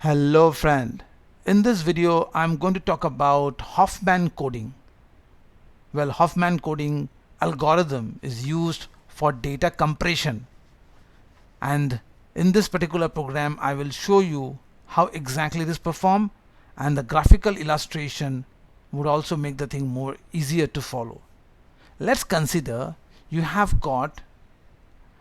Hello friend, in this video I'm going to talk about Huffman coding. Well, Huffman coding algorithm is used for data compression, and in this particular program I will show you how exactly this performs, and the graphical illustration would also make the thing more easier to follow. Let's consider you have got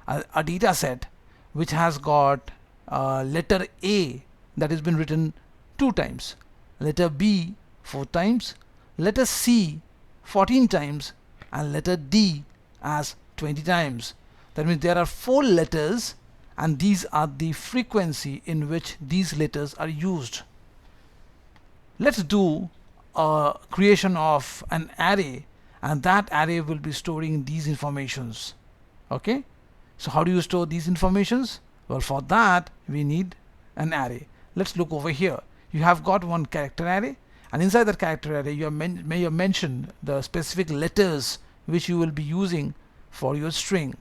a data set which has got letter A that has been written 2 times, letter B 4 times, letter C 14 times, and letter D as 20 times. That means there are 4 letters, and these are the frequency in which these letters are used. Let's do a creation of an array, and that array will be storing these informations. Okay, so how do you store these informations? Well, for that we need an array. Let's look over here. You have got one character array, and inside that character array you have mentioned the specific letters which you will be using for your string.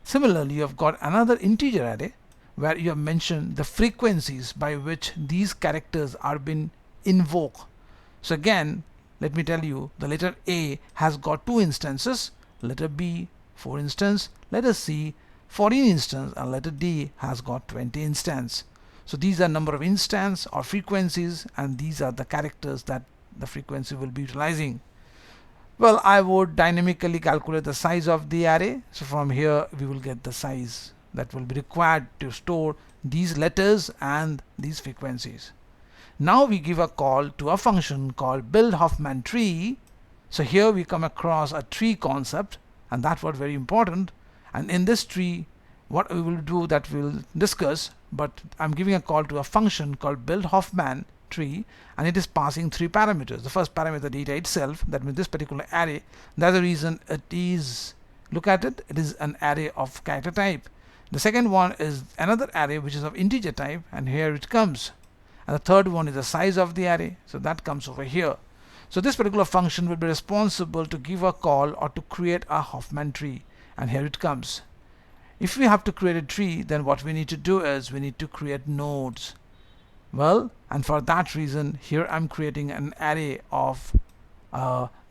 Similarly, you have got another integer array where you have mentioned the frequencies by which these characters are being invoked. So again, let me tell you, the letter A has got 2 instances, letter B 4 instance, letter C 14 instance, and letter D has got 20 instance. So these are number of instance or frequencies, and these are the characters that the frequency will be utilizing. Well, I would dynamically calculate the size of the array. So from here we will get the size that will be required to store these letters and these frequencies. Now we give a call to a function called build Huffman tree. So here we come across a tree concept, and that's what very important. And in this tree, what we will do, that we'll discuss, but I'm giving a call to a function called build Huffman tree, and it is passing 3 parameters. The first parameter, data itself, that means this particular array. That's the reason it is, look at it, it is an array of character type. The second one is another array which is of integer type, and here it comes. And the third one is the size of the array, so that comes over here. So this particular function will be responsible to give a call or to create a Huffman tree, and here it comes. If we have to create a tree, then what we need to do is we need to create nodes. Well, and for that reason here I'm creating an array of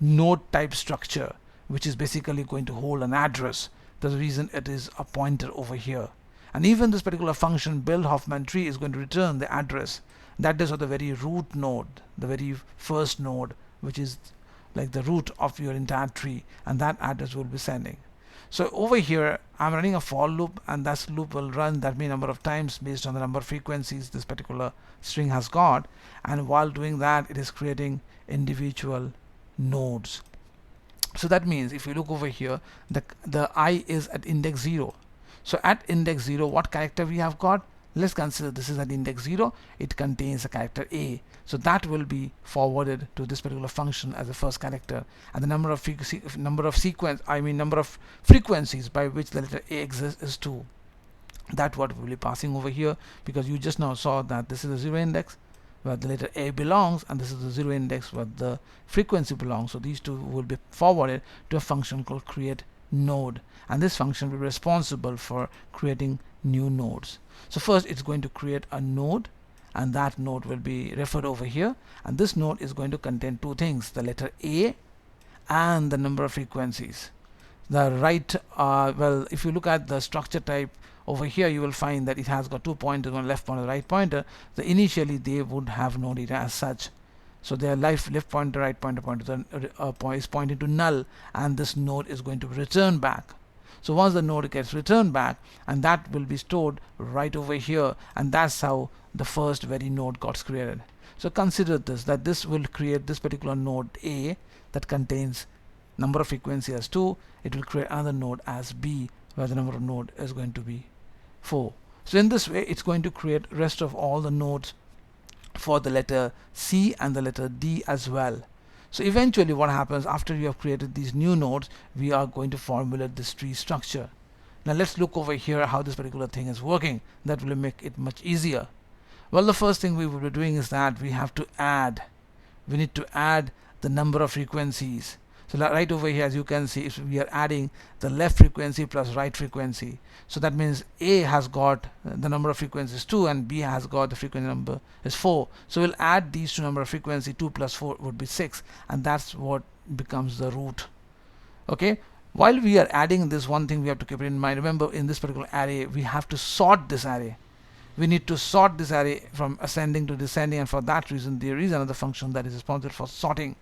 node type structure, which is basically going to hold an address. That's the reason it is a pointer over here. And even this particular function build Huffman tree is going to return the address. That is of the very root node, the very first node, which is like the root of your entire tree, and that address will be sending. So over here I'm running a for loop, and that loop will run that many number of times based on the number of frequencies this particular string has got, and while doing that it is creating individual nodes. So that means if you look over here, the I is at index 0. So at index 0, what character we have got? Let's consider this is at index 0. It contains a character A, so that will be forwarded to this particular function as the first character, and the number of frequencies by which the letter A exists is 2. That what will be passing over here, because you just now saw that this is the 0 index where the letter A belongs, and this is the 0 index where the frequency belongs. So these two will be forwarded to a function called create node, and this function will be responsible for creating new nodes. So first it's going to create a node, and that node will be referred over here, and this node is going to contain 2 things, the letter A and the number of frequencies. The right well, if you look at the structure type over here, you will find that it has got 2 pointers, one left pointer, right pointer. So initially they would have no data as such, so their left pointer, right pointer is pointing to null, and this node is going to return back. So once the node gets returned back, and that will be stored right over here, and that's how the first very node got created. So consider this, that this will create this particular node A that contains number of frequency as 2. It will create another node as B where the number of node is going to be 4. So in this way it's going to create rest of all the nodes for the letter C and the letter D as well. So eventually what happens after you have created these new nodes, we are going to formulate this tree structure. Now let's look over here how this particular thing is working. That will make it much easier. Well, the first thing we will be doing is that we need to add the number of frequencies. So So right over here, as you can see, if we are adding the left frequency plus right frequency, so that means A has got the number of frequencies 2 and B has got the frequency number is 4. So we'll add these two number of frequency, 2 plus 4 would be 6, and that's what becomes the root. Okay, while we are adding this, one thing we have to keep in mind, remember in this particular array we have to sort this array. We need to sort this array from ascending to descending, and for that reason there is another function that is responsible for sorting.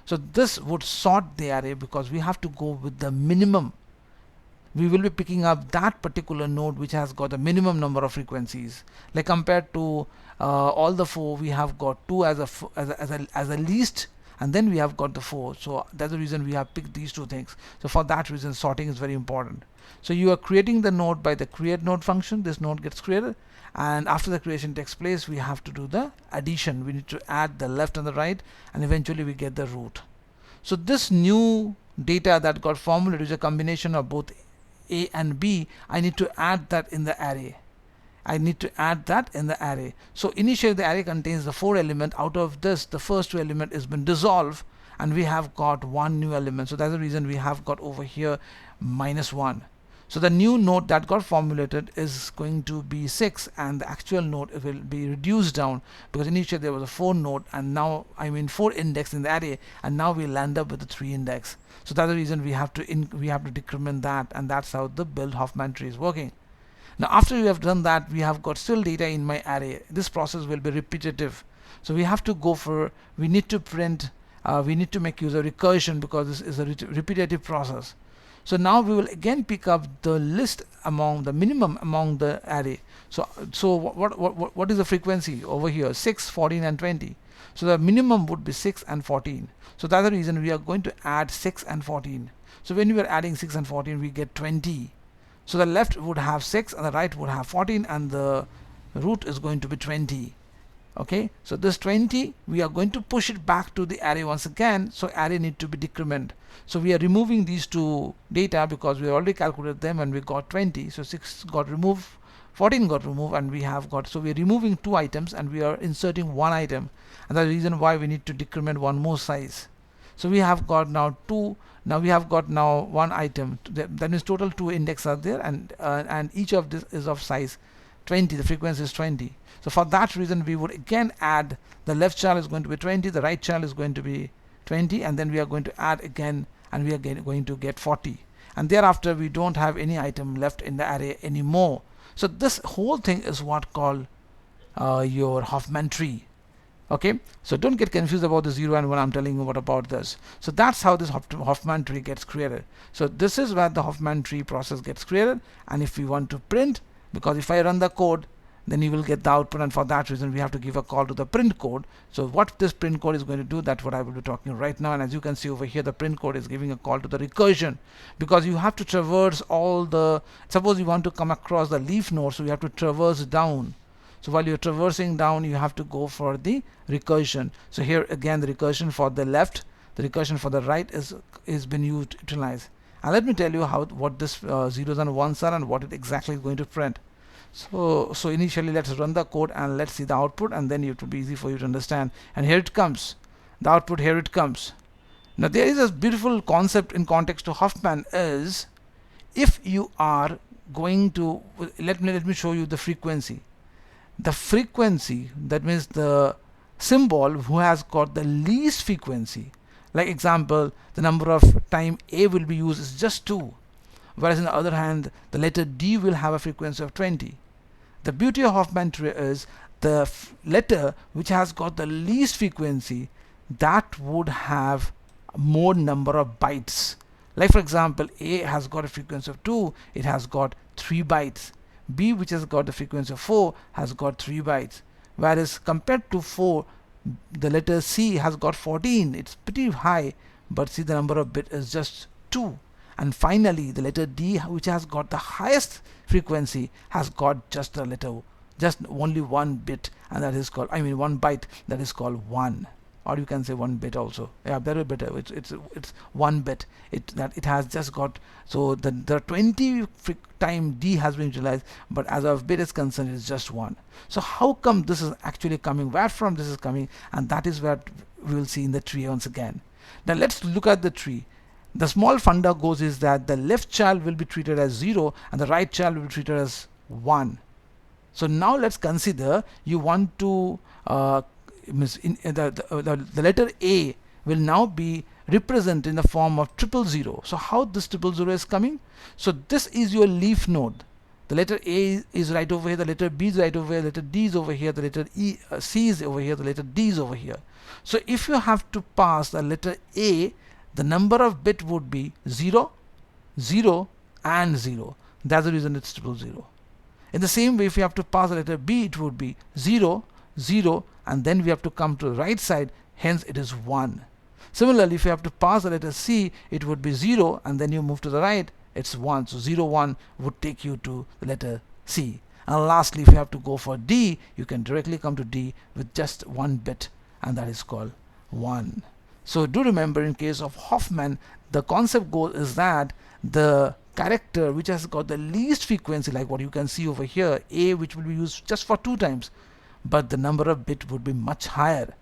So this would sort the array because we have to go with the minimum. We will be picking up that particular node which has got the minimum number of frequencies. Like compared to all the 4, we have got 2 as a least, and then we have got the 4. So that's the reason we have picked these two things. So for that reason, sorting is very important. So you are creating the node by the create node function. This node gets created, and after the creation takes place, we have to do the addition. We need to add the left and the right, and eventually we get the root. So this new data that got formulated is a combination of both A and B. I need to add that in the array. I need to add that in the array. So initially the array contains the 4 element. Out of this, the first 2 element has been dissolved, and we have got one new element. So that's the reason we have got over here -1. So the new node that got formulated is going to be 6, and the actual node will be reduced down, because initially there was a 4 node, and now 4 index in the array, and now we land up with the 3 index. So that's the reason we have to decrement that, and that's how the build Huffman tree is working. Now after we have done that, we have got still data in my array. This process will be repetitive, so we have to go for, we need to print, we need to make use of recursion, because this is a repetitive process. So now we will again pick up the list among the minimum among the array. So what is the frequency over here? 6, 14 and 20. So the minimum would be 6 and 14. So that's the reason we are going to add 6 and 14. So when we are adding 6 and 14, we get 20. So the left would have 6 and the right would have 14, and the root is going to be 20. Okay, so this 20, we are going to push it back to the array once again, so array need to be decrement. So we are removing these two data because we already calculated them and we got 20. So 6 got removed, 14 got removed, and we have got, so we are removing 2 items and we are inserting 1 item, and that's the reason why we need to decrement one more size. So we have got now 2, now we have got now 1 item, that means total 2 index are there, and each of this is of size 20, the frequency is 20. So for that reason we would again add, the left child is going to be 20, the right child is going to be 20, and then we are going to add again, and we are going to get 40, and thereafter we don't have any item left in the array anymore. So this whole thing is what called your Huffman tree. Okay, so don't get confused about the 0 and 1. I'm telling you what about this. So that's how this Huffman tree gets created. So this is where the Huffman tree process gets created, and if we want to print, because if I run the code, then you will get the output, and for that reason we have to give a call to the print code. So what this print code is going to do, that's what I will be talking right now. And as you can see over here, the print code is giving a call to the recursion, because you have to traverse all the, suppose you want to come across the leaf node, so you have to traverse down. So while you're traversing down, you have to go for the recursion. So here again, the recursion for the left, the recursion for the right is been utilized. And let me tell you what this zeros and ones are and what it exactly is going to print. So initially let's run the code and let's see the output, and then it will be easy for you to understand. And here it comes, the output, here it comes. Now there is a beautiful concept in context to Huffman is, if you are going to, let me show you the frequency. The frequency, that means the symbol who has got the least frequency, like example, the number of time A will be used is just 2, whereas on the other hand the letter D will have a frequency of 20. The beauty of Huffman tree is the letter which has got the least frequency, that would have more number of bytes. Like for example, A has got a frequency of 2, it has got 3 bytes. B, which has got the frequency of 4, has got 3 bytes, whereas compared to 4, the letter C has got 14. It's pretty high, but see, the number of bit is just 2. And finally the letter D, which has got the highest frequency, has got just only 1 bit, and that is called, 1 byte, that is called 1. Or you can say 1 bit also. Yeah, better. It's 1 bit. It has just got, so the 20 time D has been utilized, but as of bit is concerned, it's just 1. So how come this is actually coming? Where from this is coming? And that is where we will see in the tree once again. Now let's look at the tree. The small funda goes is that the left child will be treated as 0 and the right child will be treated as 1. So now let's consider you want to the letter A will now be represented in the form of 000. So how this 000 is coming? So this is your leaf node. The letter A is right over here, the letter B is right over here, the letter D is over here, the letter C is over here, the letter D is over here. So if you have to pass the letter A, the number of bit would be 0, 0 and 0. That's the reason it's 000. In the same way, if you have to pass the letter B, it would be 0, 0 and then we have to come to the right side, hence it is 1. Similarly, if you have to pass the letter C, it would be 0 and then you move to the right, it's 1. So 0, 1 would take you to the letter C. And lastly, if you have to go for D, you can directly come to D with just 1 bit and that is called 1. So do remember, in case of Huffman, the concept goal is that the character which has got the least frequency, like what you can see over here, A, which will be used just for 2 times, but the number of bit would be much higher.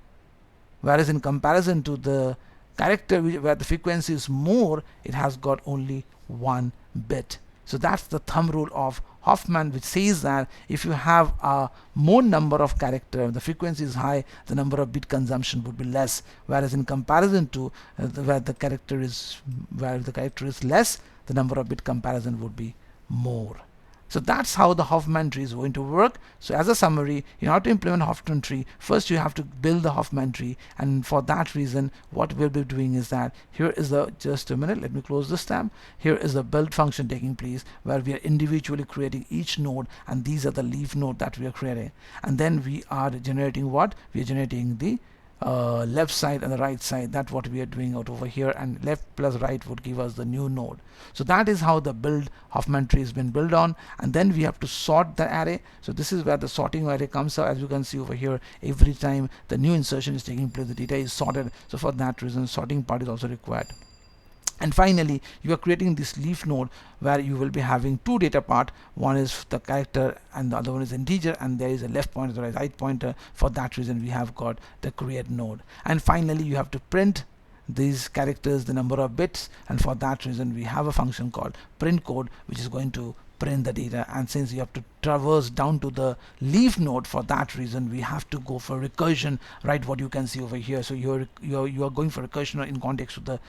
Whereas in comparison to the character where the frequency is more, it has got only 1 bit. So that's the thumb rule of Huffman, which says that if you have a more number of character, the frequency is high, the number of bit consumption would be less. Whereas in comparison to where the character is less, the number of bit comparison would be more. So that's how the Huffman tree is going to work. So as a summary, in order to implement Huffman tree, first you have to build the Huffman tree, and for that reason what we'll be doing is that here is the, just a minute, let me close this tab. Here is the build function taking place where we are individually creating each node, and these are the leaf node that we are creating, and then we are generating what? We are generating the left side and the right side. That's what we are doing out over here, and left plus right would give us the new node. So that is how the build Huffman tree has been built on. And then we have to sort the array. So this is where the sorting array comes out. As you can see over here, every time the new insertion is taking place, the data is sorted. So for that reason, sorting part is also required. And finally, you are creating this leaf node where you will be having 2 data part. One is the character and the other one is integer, and there is a left pointer and a right pointer. For that reason, we have got the create node. And finally, you have to print these characters, the number of bits, and for that reason we have a function called print code, which is going to print the data. And since you have to traverse down to the leaf node, for that reason we have to go for recursion, right? What you can see over here. So you are going for recursion in context to the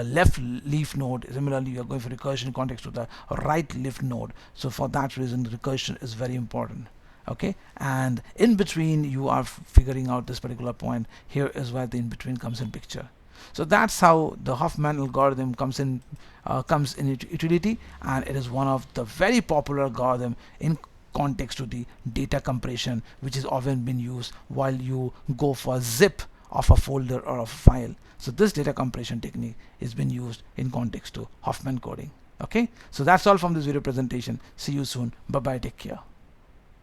left leaf node. Similarly, you are going for recursion in context to the right leaf node. So for that reason, recursion is very important. Okay, and in between you are figuring out this particular point. Here is where the in between comes in picture. So that's how the Huffman algorithm comes in utility, and it is one of the very popular algorithm in context to the data compression, which is often been used while you go for zip of a folder or a file. So this data compression technique is been used in context to Huffman coding. Okay, so that's all from this video presentation. See you soon. Bye bye, take care.